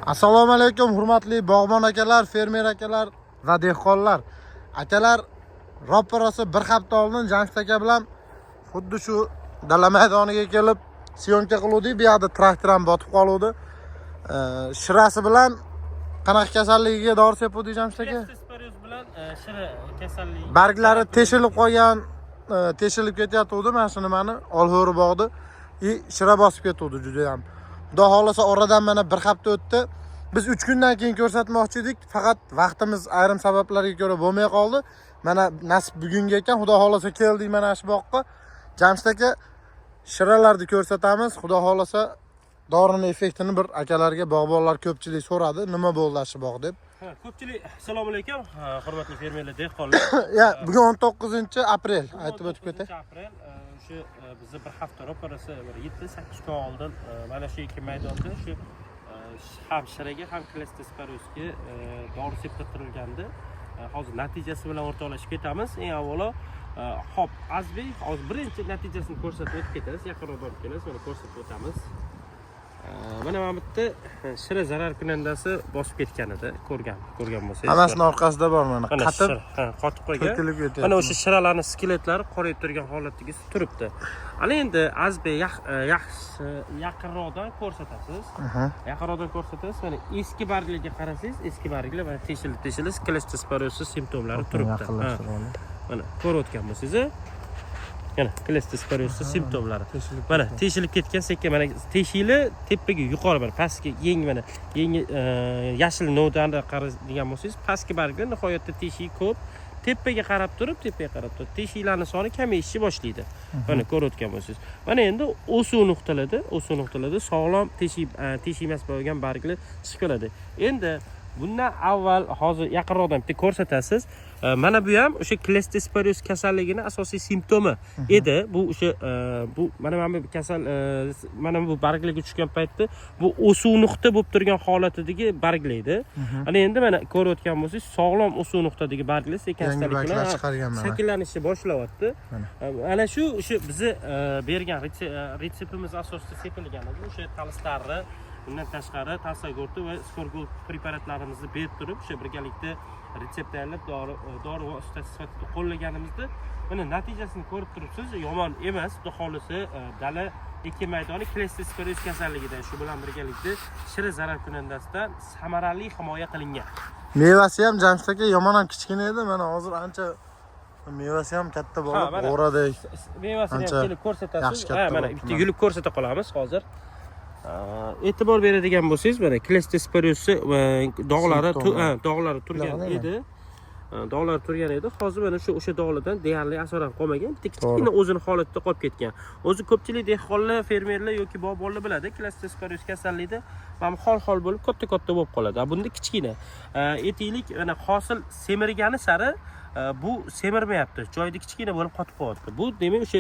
Assalomu alaykum hurmatli bog'bon akalar, fermer akalar va dehqonlar. Akalar, ro'parasi bir hafta oldin Jamshid aka bilan xuddi shu dala maydoniga kelib syomka qiluvdik. Bu yerda traktor ham botib qoluvdi. Shirasi bilan qanaqa kasalligiga dori sepuvdik Jamshid aka? Sporius bilan shira kasalligi. Barglari teshilib qolgan, teshilib ketyapti. Mana shu nimani olho'ri bog'di. Shira bosib ketuvdi juda ham. Xudo xolasa oradan mana bir hafta o'tdi. Biz 3 kundan keyin ko'rsatmoqchi edik, faqat vaqtimiz ayrim sabablarga ko'ra bo'lmay qoldi. Mana nasib bugunga ekan, xudo xolasa keldik mana shu boqqa. Jamshid aka shiralarni ko'rsatamiz. Xudo xolasa dorini effektini bir akalarga bog'bonlar ko'pchilik so'radi, nima bo'ldi shu bog' deb. Ko'pchilik assalomu alaykum, hurmatli fermerlar, dehqonlar. Ya, bugun 19-aprel aytib o'tib ketay. 19-aprel shu bizni bir hafta ro'parasi 7-8 kun oldin mana shu ikki maydonda shu ham shiraga ham Sporiusga dori septirtirilgandi. Hozir natijasi bilan o'rtoqlashib ketamiz. Eng avvalo hop Azbek hozir birinchi natijasini ko'rsatib o'tib ketamiz. Yaqinroq borib kelamiz, mana ko'rsatib o'tamiz. Mana bu yerda shira zarar kunandasi bosib ketgan edi, ko'rgan bo'lsangiz. Hammasini orqasida bor mana. Qatib, qotib qo'ygan. Mana o'sha shiralarning skeletlari qorayib turgan holatda turibdi. Ana endi Azbek yaxshi yaqinroqdan ko'rsatasiz. Yaqinroqdan ko'rsatasiz. Mana eski barglarga qarasangiz, eski barglar mana teshilib Sporius simptomlari turibdi. Mana ko'rayotgan bo'lsangiz. Mana Sporius simptomlari. Mana teshilib ketgan sekin mana teshili tepaga yuqori mana pastga yangi mana yangi yashil nodani qaraydigan bo'lsangiz, pastki barglar nihoyatda teshik ko'p. Tepaga qarab turib, teshiklarning soni kamayishni boshlaydi. Mana ko'rayotgan bo'lsangiz. Mana endi o'suv nuqtalarida sog'lom teshikmas bo'lgan barglar chiqib keladi. Endi bundan avval hozir yaqinroqdan bitta ko'rsatasiz. Mana bu ham o'sha Sporius kasalligining asosiy simptomi edi. Bu o'sha bu mana bu kasal mana bu barglarga tushgan paytda bu o'suv nuqta bo'lib turgan holatidagi barglar edi. Ana endi mana ko'rayotgan bo'lsangiz, sog'lom o'suv nuqtadagi barglar shakllanishni boshlayapti. Ana shu bizni bergan retseptimiz asosida sepilgan edi. O'sha talstarni bundan tashqari Talsagorti va Skorgol preparatlarimizni berib turib, o'sha birgalikda retsept tayyorlab dori vositasi sifatida qo'llaganimizda mana natijasini ko'rib turibsiz. Yomon emas, xudo xolisa dala ekin maydoni Sporius kasalligidan shu bilan birgalikda shira zarar kunandasidan samarali himoya qilingan. Mevasi ham Jamshid aka yomon ham kichkina edi. Mana hozir ancha mevasi ham katta bo'lib, o'radek. Mevasini ham kelib ko'rsatasiz. Mana bitta yulib ko'rsata qolamiz hozir. E'tibor beradigan bo'lsangiz, mana Sporius dog'lari turgan edi. Hozir mana o'sha dog'lardan deyarli asoran qolmagan. Bitta kichkina o'zini holatida qolib ketgan. O'zi ko'pchilik dehqonlar, fermerlar yoki bog'bonlar biladi, Sporius kasalligida mana hol bo'lib katta bo'lib qoladi. Bunda kichkina. Aytaylik, mana hosil semirgani sari bu semirmayapti. Joyida kichkina bo'lib qotib qolyapti. Bu demak o'sha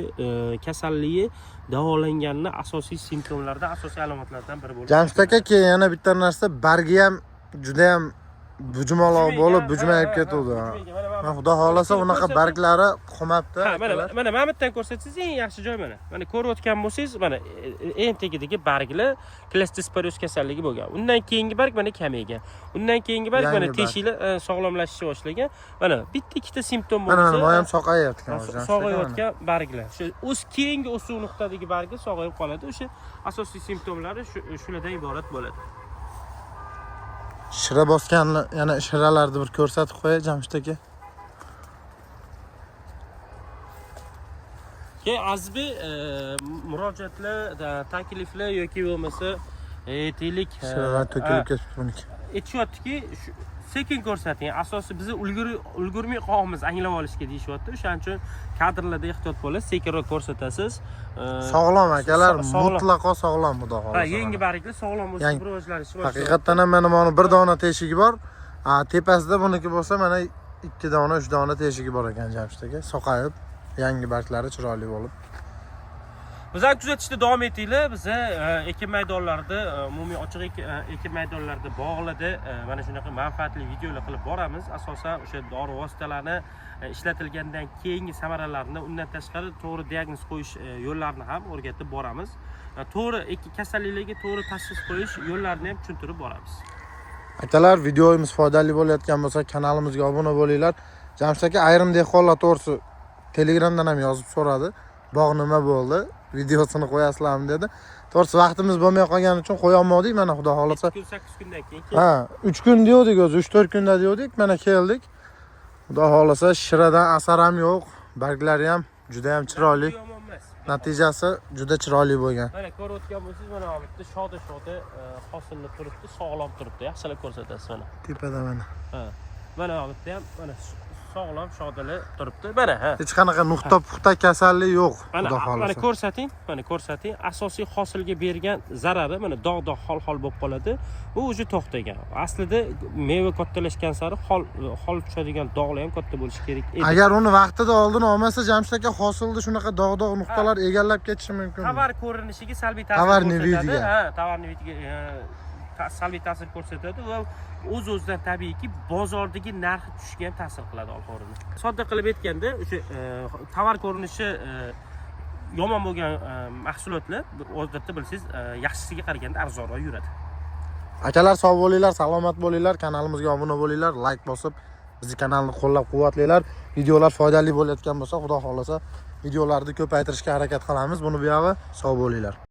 kasalligi davolanganning asosiy simptomlaridan, asosiy alomatlardan biri bo'ladi. Jamshid aka, keyin yana bitta narsa, bargi ham juda ham bujumaloq bo'lib, bujmayib ketdi. Xudo xolasa unaqa barglari qolmabdi. Mana bu yerdan ko'rsatsangiz eng yaxshi joy mana. Mana ko'rayotgan bo'lsangiz, mana eng tagidagi barglar Sporius kasalligi bo'lgan. Undan keyingi barg mana kamaygan. Undan keyingi barg mana teshiklar sog'lomlashishni boshlagan. Mana bitta ikkita simptom bo'lsa, mana ham so'qayotgan hozir. Sog'ayotgan barglar. Shu keyingi o'suv nuqtadagi barglar sog'ayib qoladi. O'sha asosiy simptomlari shulardan iborat bo'ladi. Shira bosganni yana shiralarni bir ko'rsatib qo'yay Jamshid aka. Azbek murojaatlar, takliflar yoki bo'lmasa aytaylik shiralar to'kilib ketibdi buniki. Aytishyaptiki, sekin ko'rsating. Asosiy bizni ulgurmay qolamiz anglab olishga deyishyapti. O'shaning uchun kadrlarda ehtiyot bo'lasiz, sekinroq ko'rsatasiz. Sog'lom akalar, mutlaqo sog'lom xudo xolasa. Yangi barglar sog'lom o'sib rivojlanishi boshlaydi. Haqiqatan ham mana buni bir dona teshigi bor. Tepasida buniki bo'lsa mana 2 dona, 3 dona teshigi bor ekan Jamshid aka. So'qayib, yangi barglari chiroyli bo'lib. Bizlar kuzatishda davom etinglar. Biz ekin maydonlarida, umumiy ochiq ekin maydonlarida, bog'larda mana shunaqa manfaatli videolar qilib boramiz. Asosan o'sha dori vositalarini ishlatilgandan keyingi samaralarini, undan tashqari to'g'ri diagnoz qo'yish yo'llarini ham o'rgatib boramiz. To'g'ri kasalliklarga to'g'ri tashxis qo'yish yo'llarini ham tushuntirib boramiz. Akalar, videomiz foydali bo'layotgan bo'lsa, kanalimizga obuna bo'linglar. Jamshid aka ayrim dehqonlar to'g'risi Telegramdan ham yozib so'radi. Bog' nima bo'ldi? Videosini qo'yasizlarmi dedi. To'g'risi vaqtimiz bo'lmay qolgani uchun qo'ya olmadik. Mana xudo xolasa 8 kundan keyin. Ha, 3 kun degandik o'zi, 3-4 kunda degandik. Mana keldik. Xudo xolasa shiradan asar ham yo'q. Barglari ham juda ham chiroyli. Natijasi juda chiroyli bo'lgan. Mana ko'rayotgan bo'lsangiz, mana bu yerda shoda hosilni turibdi, sog'lom turibdi. Yaxshilab ko'rsatasiz mana. Tepada mana. Ha. Mana bu yerda ham mana sog'lom shodali turibdi. Mana ha. Hech qanaqa nuqta puxta kasallik yo'q. Mana Xudo mana xolasa. ko'rsating, mana ko'rsating. Asosiy hosilga bergan zarari mana dog' hol bo'lib qoladi. U o'zi to'xtagan. Aslida meva kattalashgan sari hol tushadigan dog'lar ham katta bo'lishi kerak edi. Agar uni vaqtida oldin olmasa, Jamshid aka hosilda shunaqa dog' nuqtalar egallab ketishi mumkin. Tovar ko'rinishiga salbiy ta'sir Tovar ko'rsatadi. nevidiga. Ha, tovar nevidiga salbiy ta'sir ko'rsatadi va o'z-o'zidan tabiiyki bozordagi narxi tushishiga ham ta'sir qiladi olxo'rini. Sodda qilib aytganda, o'sha tovar ko'rinishi yomon bo'lgan mahsulotlar odatda bilsangiz yaxshisiga qaraganda arzonroq yuradi. Akalar sog' bo'linglar, salomat bo'linglar, kanalimizga obuna bo'linglar, like bosib bizni kanalni qo'llab-quvvatlanglar. Videolar foydali bo'layotgan bo'lsa, xudo xolasa videolarni ko'paytirishga harakat qilamiz. Buni buyog'i sog' bo'linglar.